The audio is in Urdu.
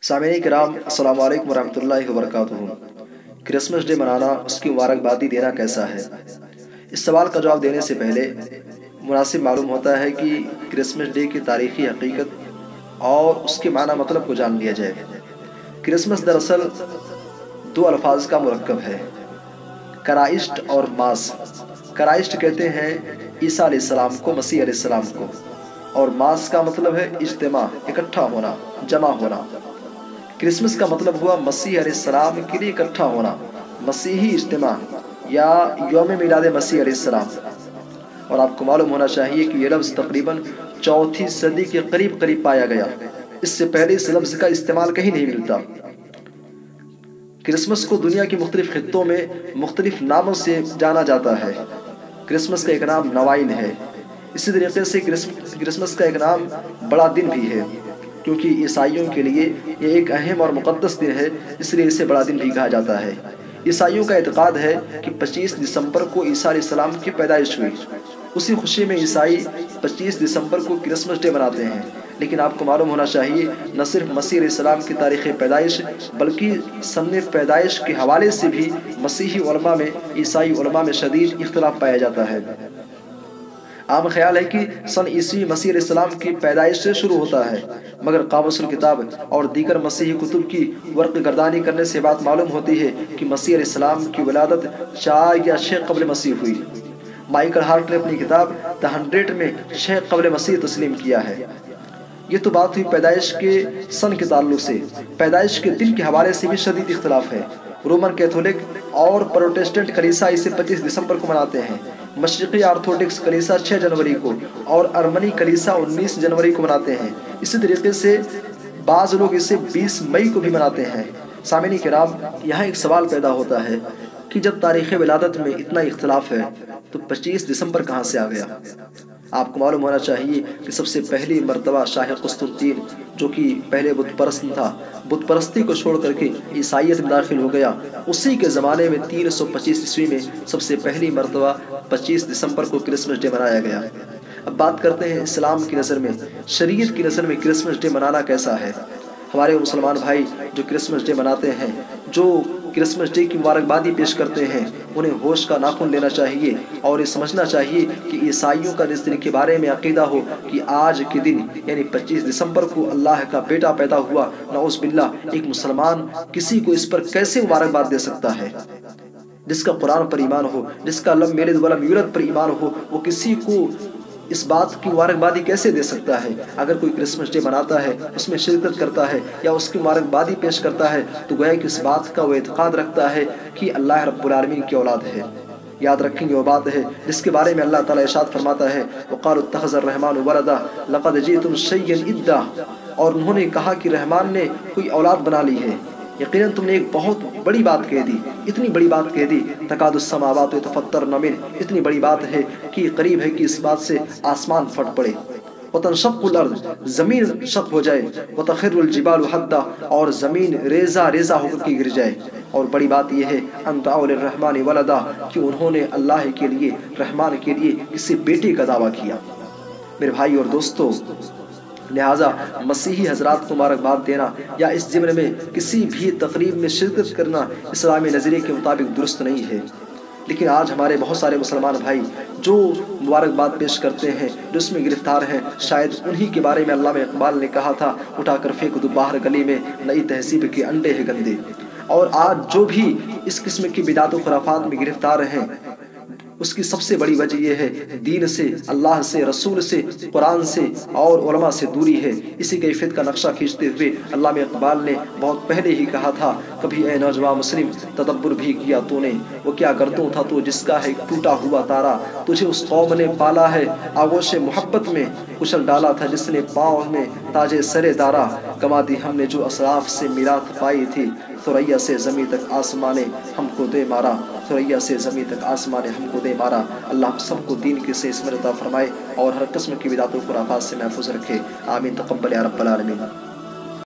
سامعین کرام، السلام علیکم ورحمۃ اللہ وبرکاتہ۔ کرسمس ڈے منانا، اس کی مبارکبادی دینا کیسا ہے؟ اس سوال کا جواب دینے سے پہلے مناسب معلوم ہوتا ہے کہ کرسمس ڈے کی تاریخی حقیقت اور اس کے معنی مطلب کو جان لیا جائے۔ کرسمس دراصل دو الفاظ کا مرکب ہے، کرائسٹ اور ماس۔ کرائسٹ کہتے ہیں عیسیٰ علیہ السلام کو، مسیح علیہ السلام کو، اور ماس کا مطلب ہے اجتماع، اکٹھا ہونا، جمع ہونا۔ کرسمس کا مطلب ہوا مسیح علیہ السلام کے لیے اکٹھا ہونا، مسیحی اجتماع یا یوم میلاد مسیح علیہ السلام۔ اور آپ کو معلوم ہونا چاہیے کہ یہ لفظ تقریباً چوتھی صدی کے قریب پایا گیا۔ اس سے پہلے اس لفظ کا استعمال کہیں نہیں ملتا۔ کرسمس کو دنیا کے مختلف خطوں میں مختلف ناموں سے جانا جاتا ہے۔ کرسمس کا ایک نام نوائل ہے۔ اسی طریقے سے کرسمس کا ایک نام بڑا دن بھی ہے، کیونکہ عیسائیوں کے لیے یہ ایک اہم اور مقدس دن ہے، اس لیے اسے بڑا دن بھی کہا جاتا ہے۔ عیسائیوں کا اعتقاد ہے کہ 25 دسمبر کو عیسیٰ علیہ السلام کی پیدائش ہوئی۔ اسی خوشی میں عیسائی 25 دسمبر کو کرسمس ڈے مناتے ہیں۔ لیکن آپ کو معلوم ہونا چاہیے، نہ صرف مسیح علیہ السلام کی تاریخ پیدائش بلکہ سن پیدائش کے حوالے سے بھی مسیحی علماء میں، عیسائی علماء میں شدید اختلاف پایا جاتا ہے۔ عام خیال ہے کہ سن عیسوی مسیح علیہ السلام کی پیدائش سے شروع ہوتا ہے، مگر قاموس الکتاب اور دیگر مسیحی کتب کی ورق گردانی کرنے سے بات معلوم ہوتی ہے کہ مسیح علیہ السلام کی ولادت 4 یا 6 قبل مسیح ہوئی۔ مائیکل ہارٹ نے اپنی کتاب دی 100 میں 6 قبل مسیح تسلیم کیا ہے۔ یہ تو بات ہوئی پیدائش کے سن کے تعلق سے۔ پیدائش کے دن کے حوالے سے بھی شدید اختلاف ہے۔ رومن کیتھولک اور پروٹسٹنٹ کلیسا اسے 25 دسمبر کو مناتے ہیں۔ مشرقی آرتھوڈکس کلیسا 6 جنوری کو اور ارمنی کلیسا 19 جنوری کو مناتے ہیں۔ اسی طریقے سے بعض لوگ اسے 20 مئی کو بھی مناتے ہیں۔ سامعین کرام، یہاں ایک سوال پیدا ہوتا ہے کہ جب تاریخ ولادت میں اتنا اختلاف ہے تو 25 دسمبر کہاں سے آ گیا؟ آپ کو معلوم ہونا چاہیے کہ سب سے پہلی مرتبہ شاہ قسطنطین، جو کہ پہلے بت پرست تھا، بت پرستی کو چھوڑ کر کے عیسائیت میں داخل ہو گیا۔ اسی کے زمانے میں 325 عیسوی میں سب سے پہلی مرتبہ 25 دسمبر کو کرسمس ڈے منایا گیا۔ اب بات کرتے ہیں اسلام کی نظر میں، شریعت کی نظر میں کرسمس ڈے منانا کیسا ہے۔ ہمارے مسلمان بھائی جو کرسمس ڈے مناتے ہیں، جو کرسمس ڈے کی مبارکبادی پیش کرتے ہیں، انہیں ہوش کا ناخن لینا چاہیے اور یہ سمجھنا چاہیے کہ عیسائیوں کا جس دن کے بارے میں عقیدہ ہو کہ آج کے دن یعنی 25 دسمبر کو اللہ کا بیٹا پیدا ہوا، نعوذ باللہ، ایک مسلمان کسی کو اس پر کیسے مبارکباد دے سکتا ہے؟ جس کا قرآن پر ایمان ہو، جس کا لم یلد ولم یولد پر ایمان ہو، وہ کسی کو اس بات کی مبارکبادی کیسے دے سکتا ہے؟ اگر کوئی کرسمس ڈے مناتا ہے، اس میں شرکت کرتا ہے یا اس کی مبارکبادی پیش کرتا ہے تو گویا کہ اس بات کا وہ اعتقاد رکھتا ہے کہ اللہ رب العالمین کی اولاد ہے۔ یاد رکھیں، وہ بات ہے جس کے بارے میں اللہ تعالیٰ ارشاد فرماتا ہے، وَقَالُوا اتَّخَذَ الرَّحْمَٰنُ وَلَدًا لَقَدْ جِئْتُمْ شَيْئًا إِدًّا، اور انہوں نے کہا کہ رحمان نے کوئی اولاد بنا لی ہے۔ یقیناً تم نے ایک بہت بڑی بات کہہ دی، اتنی بڑی بات کہہ دی، تکاد السماوات یتفطرن منہ، اتنی بڑی بات ہے کہ قریب ہے کہ اس بات سے آسمان پھٹ پڑے۔ وتنشق الارض، زمین شق ہو جائے، وتخر الجبال حدا، اور زمین ریزہ ریزہ ہو کر کے گر جائے۔ اور بڑی بات یہ ہے ان دعوا للرحمن ولدا، کہ انہوں نے اللہ کے لیے، رحمان کے لیے کسی بیٹے کا دعویٰ کیا۔ میرے بھائی اور دوستو، لہٰذا مسیحی حضرات کو مبارکباد دینا یا اس ضمن میں کسی بھی تقریب میں شرکت کرنا اسلامی نظریے کے مطابق درست نہیں ہے۔ لیکن آج ہمارے بہت سارے مسلمان بھائی جو مبارکباد پیش کرتے ہیں، جو اس میں گرفتار ہیں، شاید انہی کے بارے میں علامہ اقبال نے کہا تھا، اٹھا کر پھینک دو باہر گلی میں، نئی تہذیب کے انڈے ہیں گندے۔ اور آج جو بھی اس قسم کی بدعت و خرافات میں گرفتار ہیں، اس کی سب سے بڑی وجہ یہ ہے دین سے، اللہ سے، رسول سے، قرآن سے اور علماء سے دوری ہے۔ اسی کیفیت کا نقشہ کھینچتے ہوئے علامہ اقبال نے بہت پہلے ہی کہا تھا، کبھی اے نوجوان مسلم تدبر بھی کیا تو نے، وہ کیا گردوں تھا تو جس کا ہے ٹوٹا ہوا تارا، تجھے اس قوم نے پالا ہے آغوش محبت میں، کچل ڈالا تھا جس نے پاؤں میں تاج سر دارا، کما دی ہم نے جو اسلاف سے میراث پائی تھی، ثریا سے زمیں تک آسمان نے ہم کو دے مارا، ثریا سے زمیں تک آسمان نے ہم کو دے مارا۔ اللہ ہم سب کو دین کے سے عصمت عطا فرمائے اور ہر قسم کی بدعت و خرافات سے محفوظ رکھے، آمین، تقبل یا رب العالمین۔